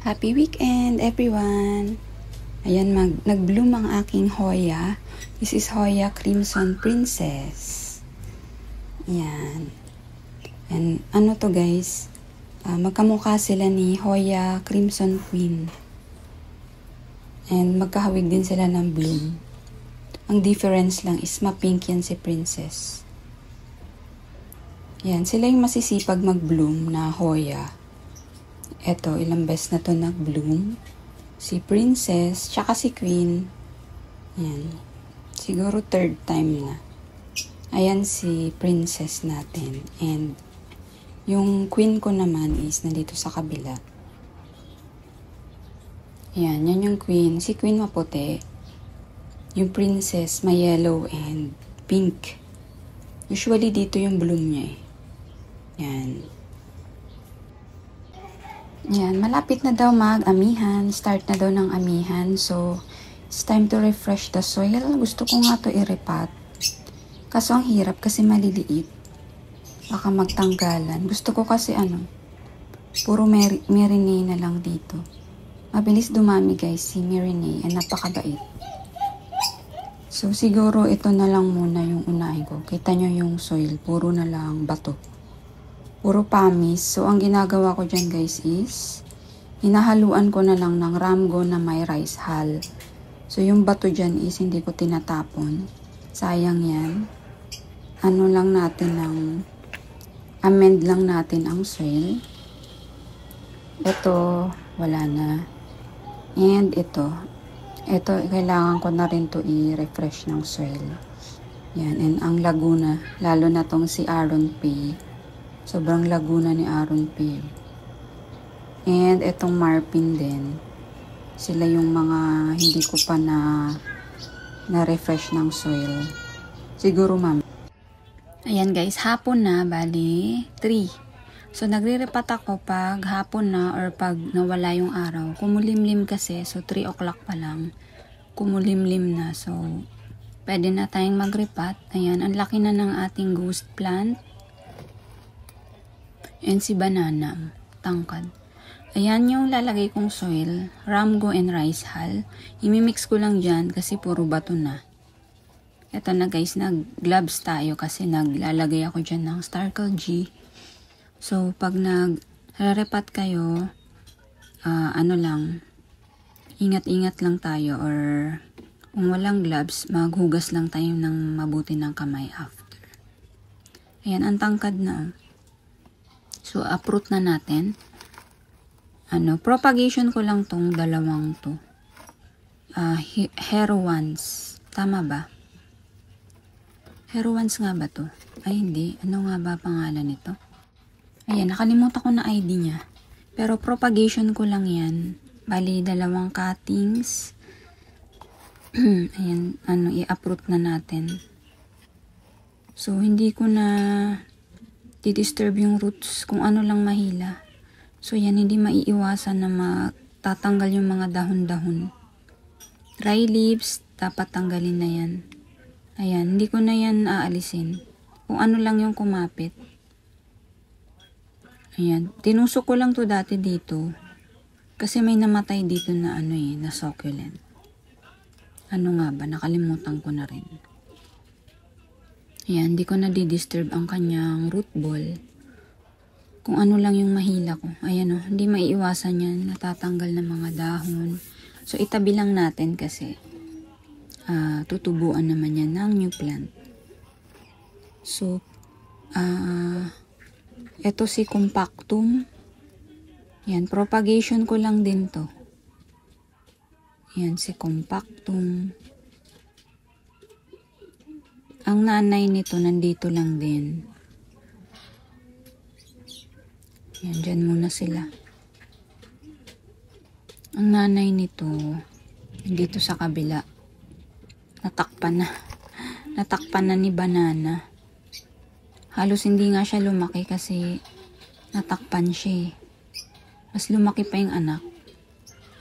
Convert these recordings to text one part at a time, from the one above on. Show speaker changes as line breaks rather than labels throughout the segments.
Happy weekend, everyone! Ayan, nag-bloom ang aking Hoya. This is Hoya Crimson Princess. Ayan. And ano to guys? Magkamukha sila ni Hoya Crimson Queen. And magkahawig din sila ng bloom. Ang difference lang is ma-pink yan si Princess. Ayan, sila yung masisipag mag-bloom na Hoya. Eto, ilang beses na to nag-bloom. Si Princess, tsaka si Queen. Ayan. Siguro third time na. Ayan si Princess natin. And yung Queen ko naman is nandito sa kabila. Ayan, yan yung Queen. Si Queen maputi. Yung Princess may yellow and pink. Usually dito yung bloom niya eh. Yan. Yan, malapit na daw mag-amihan. Start na daw ng amihan. So, it's time to refresh the soil. Gusto ko nga to i-repat. Kaso ang hirap kasi maliliit. Baka magtanggalan. Gusto ko kasi puro Marinee na lang dito. Mabilis dumami guys si Marinee. Napakabait. So, siguro ito na lang muna yung unahin ko. Kita nyo yung soil. Puro na lang bato. Puro pamis. So, ang ginagawa ko dyan guys is hinahaluan ko na lang ng ramgo na may rice hull. So, yung bato dyan is hindi ko tinatapon. Sayang yan. Ano lang natin amend lang natin ang soil. Ito, wala na. And ito, kailangan ko na rin to i-refresh ng soil. Yan, and ang Laguna, lalo na tong si Aaron P. Sobrang Laguna ni Aaron P. And itong Marpin din. Sila yung mga hindi ko pa na-refresh ng soil. Siguro ma'am. Ayan guys, hapon na, bali 3. So nagre-repat ako pag hapon na or pag nawala yung araw. Kumulimlim kasi, so 3 o'clock pa lang. Kumulimlim na, so pwede na tayong magrepat. Ayan, ang laki na ng ating ghost plant. And si banana, tangkad. Ayan yung lalagay kong soil, ramgo and rice hull. Imimix ko lang dyan kasi puro bato na. Ito na guys, nag-gloves tayo kasi naglalagay ako dyan ng Starkle G. So, pag nag-repat kayo, ingat-ingat lang tayo or kung walang gloves, maghugas lang tayo ng mabuti ng kamay after. Ayan, ang tangkad na. So, uproot na natin. Propagation ko lang tong dalawang to. Heroans. Tama ba? Heroans nga ba to? Ay, hindi. Ano nga ba pangalan nito? Ayan, nakalimutan ko na ID niya. Pero propagation ko lang yan. Bali, dalawang cuttings. Ayan, i-uproot na natin. So, hindi ko na di-disturb yung roots kung ano lang mahila. So, yan, hindi maiiwasan na matatanggal yung mga dahon-dahon. Dry leaves, dapat tanggalin na yan. Ayan, hindi ko na yan aalisin. Kung ano lang yung kumapit. Ayan, tinusok ko lang to dati dito. Kasi may namatay dito na na succulent. Ano nga ba? Nakalimutan ko na rin. Ayan, hindi ko na di-disturb ang kanyang root ball. Kung ano lang yung mahila ko. Ayan hindi maiiwasan yan. Natatanggal ng mga dahon. So, itabi lang natin kasi tutubuan naman yan ng new plant. So, ito si compactum. Yan, propagation ko lang din to. Yan, si compactum. Ang nanay nito nandito lang din. Yan, dyan muna sila. Ang nanay nito, nandito sa kabila. Natakpan na. Natakpan na ni banana. Halos hindi nga siya lumaki kasi natakpan siya. Mas lumaki pa yung anak.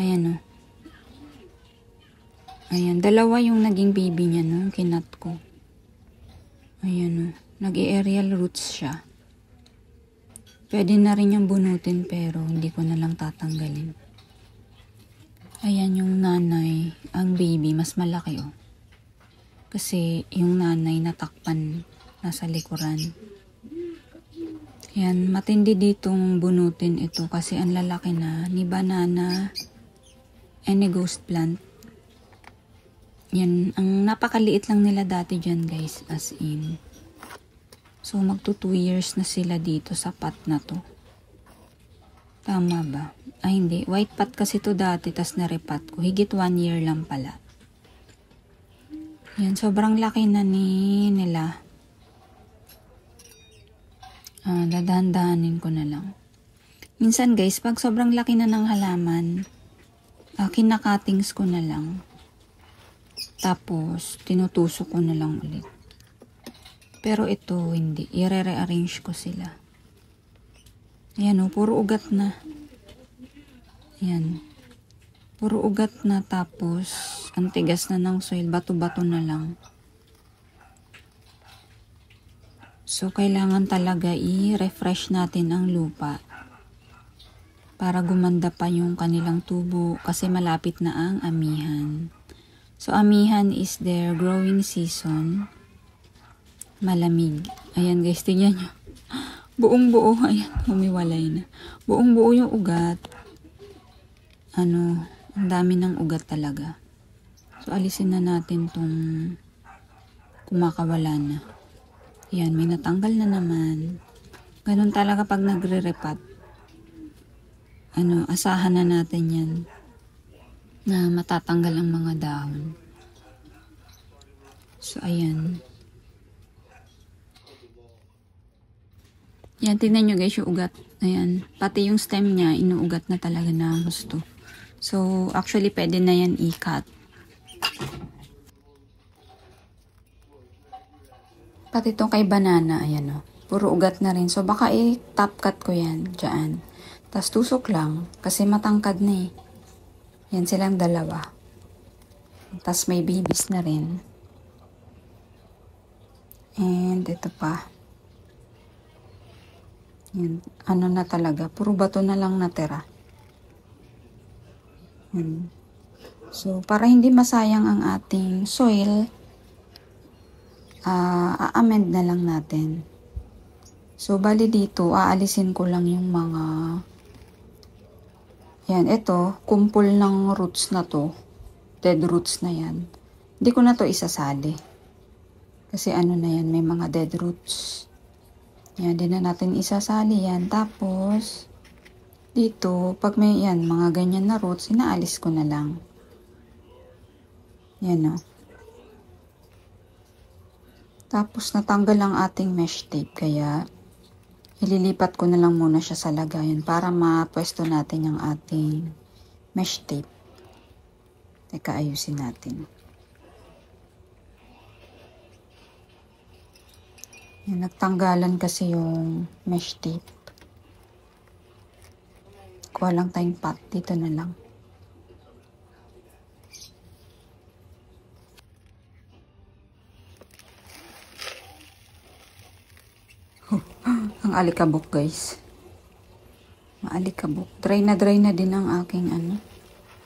Ayan Ayan, dalawa yung naging baby niya nung kinat ko. Ayan nag-aerial roots siya. Pwede na rin yung bunutin pero hindi ko na lang tatanggalin. Ayan yung nanay, ang baby mas malaki oh. Kasi yung nanay natakpan nasa likuran. Yan, matindi ditong bunutin ito kasi ang lalaki na ni banana and ni ghost plant. Yan, ang napakaliit lang nila dati dyan guys, as in. So, magto 2 years na sila dito sa pot na to. Tama ba? Ay, hindi. White pot kasi to dati, tas narepat ko. Higit 1 year lang pala. Yan, sobrang laki na nila. Dadahan-dahanin ko na lang. Minsan guys, pag sobrang laki na ng halaman, kinakatings ko na lang. Tapos, tinutusok ko na lang ulit. Pero ito, hindi. I-re-rearrange ko sila. Ayan o, puro ugat na. Ayan. Puro ugat na tapos, ang tigas na ng soil. Bato-bato na lang. So, kailangan talaga i-refresh natin ang lupa. Para gumanda pa yung kanilang tubo. Kasi malapit na ang amihan. So, amihan is their growing season. Malamig. Ayan guys, tingnan nyo. Buong buo. Ayan, humiwalay na. Buong buo yung ugat. Ang dami ng ugat talaga. So, alisin na natin tong kumakawala na. Ayan, may natanggal na naman. Ganun talaga pag nagre-repat. Asahan na natin yan. Na matatanggal ang mga dahon. So, ayan. Yan, tingnan nyo guys yung ugat. Ayan. Pati yung stem niya, inuugat na talaga na gusto. So, actually, pwede na yan i-cut. Pati itong kay banana, ayan o. Puro ugat na rin. So, baka i-top cut ko yan. Diyan. Tapos, tusok lang. Kasi matangkad na eh. Yan silang dalawa. Tapos, may babies na rin. And, ito pa. Yan, na talaga, puro bato na lang natira. Yan. So, para hindi masayang ang ating soil, a-amend na lang natin. So, bali dito, aalisin ko lang yung mga, yan, ito, kumpul ng roots na to, dead roots na yan. Hindi ko na to isasali. Kasi na yan, may mga dead roots. Yan, din na natin isasali yan. Tapos, dito, pag may yan, mga ganyan na roots, inaalis ko na lang. Yan o. Tapos, natanggal ang ating mesh tape. Kaya, ililipat ko na lang muna siya sa lagayan para mapwesto natin yung ating mesh tape. Teka, ayusin natin. Yan, nagtanggalan kasi yung mesh tape. Kuha lang tayong pot. Dito na lang. Ang alikabok guys. Maalikabok. Dry na din ang aking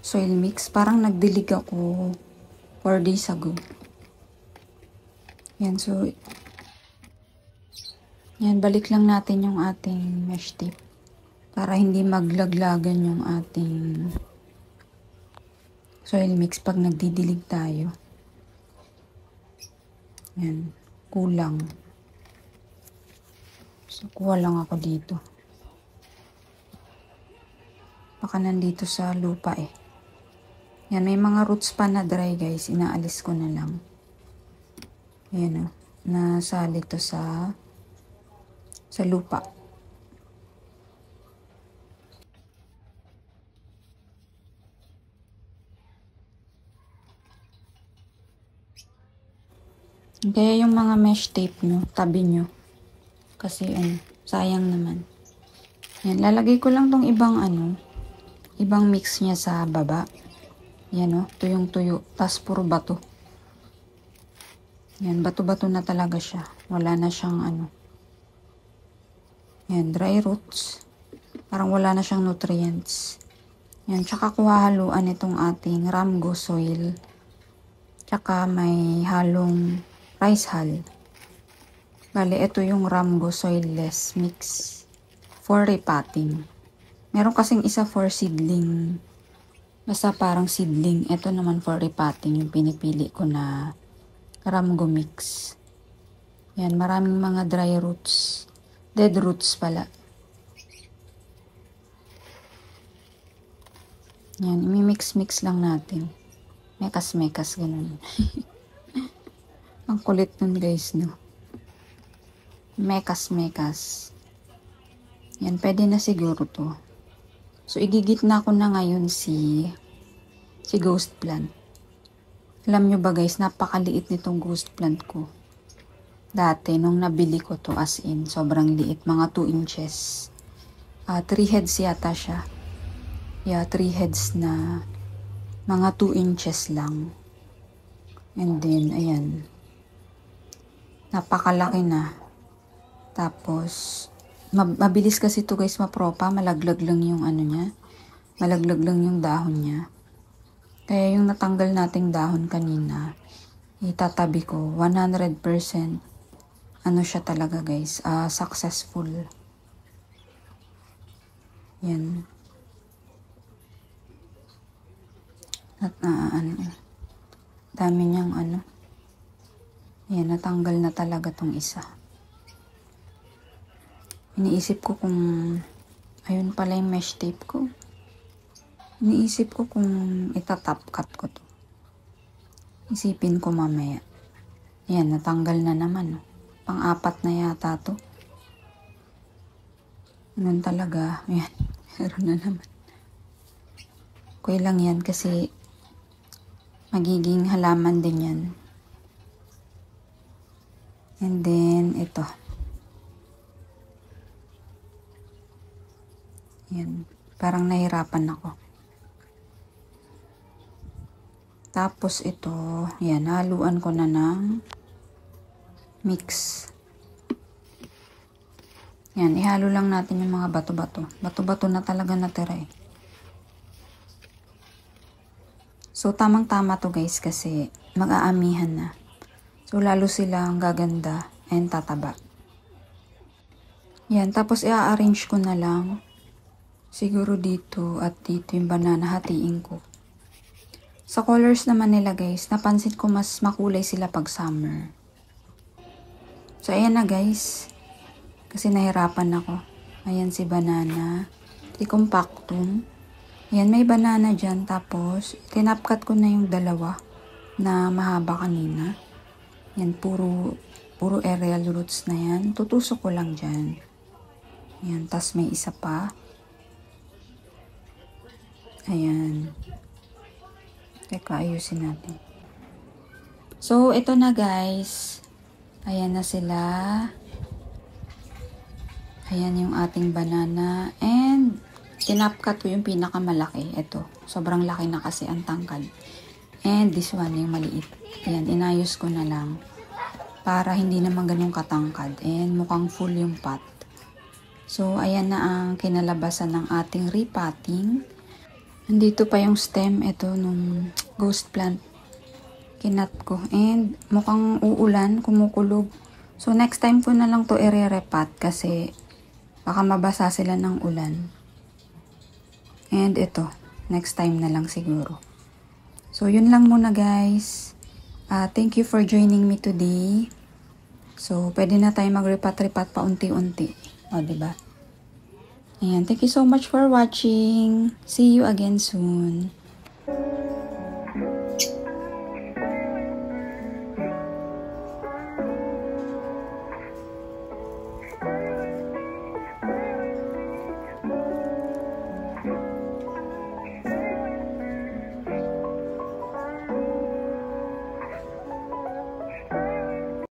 soil mix. Parang nagdilig ako 4 days ago. Yan, so yan, balik lang natin yung ating mesh tape para hindi maglaglagan yung ating soil mix pag nagdidilig tayo. Yan, kulang. So, kuha lang ako dito. Baka nandito sa lupa eh. Yan, may mga roots pa na dry guys. Inaalis ko na lang. Yan o. Nasali to sa lupa. Kaya yung mga mesh tape nyo, tabi nyo. Kasi sayang naman. Yan, lalagay ko lang tong ibang ibang mix niya sa baba. Yan o, tuyong-tuyo. Tas puro bato. Yan, bato-bato na talaga siya. Wala na siyang yan, dry roots. Parang wala na siyang nutrients. Yan, tsaka ko hahaluan itong ating Ramgo soil. Tsaka may halong rice hull. Bale, ito yung Ramgo soilless mix for repotting. Meron kasing isa for seedling. Basta parang seedling. Ito naman for repotting yung pinipili ko na Ramgo mix. Yan, maraming mga dry roots. Dead roots pala. Yan, imimix-mix lang natin. Mekas-mekas, ganun. Ang kulit nun guys, no? Mekas-mekas. Yan, pwede na siguro to. So, igigitna ko na ngayon si ghost plant. Alam nyo ba guys, napakaliit nitong ghost plant ko. Dati, nung nabili ko to as in, sobrang liit. Mga 2 inches. 3 heads yata siya. Yeah, 3 heads na mga 2 inches lang. And then, ayan. Napakalaki na. Tapos, mabilis kasi to guys mapropa. Malaglag lang yung ano niya. Malaglag lang yung dahon niya. Kaya yung natanggal nating dahon kanina, itatabi ko. 100% ano siya talaga guys, successful. Yan. At dami niyang ano. Yan, natanggal na talaga tong isa. Iniisip ko kung, ayun pala yung mesh tape ko. Iniisip ko kung itatap cut ko to. Isipin ko mamaya. Yan, natanggal na naman. Pang-apat na yata to. Ganun talaga. Yan, meron na naman. Okay lang yan kasi magiging halaman din yan. And then, ito. Yan. Parang nahirapan ako. Tapos ito, yan, haluan ko na ng mix. Yan, ihalo lang natin yung mga bato-bato. Bato-bato na talaga natira eh. So, tamang-tama to guys kasi mag-aamihan na. So, lalo silang gaganda and tataba. Yan, tapos i-arrange ko na lang. Siguro dito at dito yung banana hatiin ko. Sa colors naman nila guys, napansin ko mas makulay sila pag summer. So, ayan na guys. Kasi nahirapan ako. Ayan si banana. Compactum. Ayan, may banana dyan. Tapos, tinapkat ko na yung dalawa na mahaba kanina. Yan, puro aerial roots na yan. Tutusok ko lang dyan. Ayan, tas may isa pa. Ayan. Teka, ayusin natin. So, ito na guys. Ayan na sila. Ayan yung ating banana. And, tinapkat ko yung pinakamalaki. Ito. Sobrang laki na kasi ang tangkad. And, this one yung maliit. Ayan, inayos ko na lang. Para hindi naman ganun katangkad. And, mukhang full yung pot. So, ayan na ang kinalabasan ng ating repotting. Nandito pa yung stem. Ito, nung ghost plant. Kinat ko. And, mukhang uulan, kumukulog. So, next time ko na lang to i-repot kasi baka mabasa sila ng ulan. And, ito. Next time na lang siguro. So, yun lang muna guys. Thank you for joining me today. So, pwede na tayo mag-repot-repot pa unti-unti. O, diba? Ayan. Thank you so much for watching. See you again soon.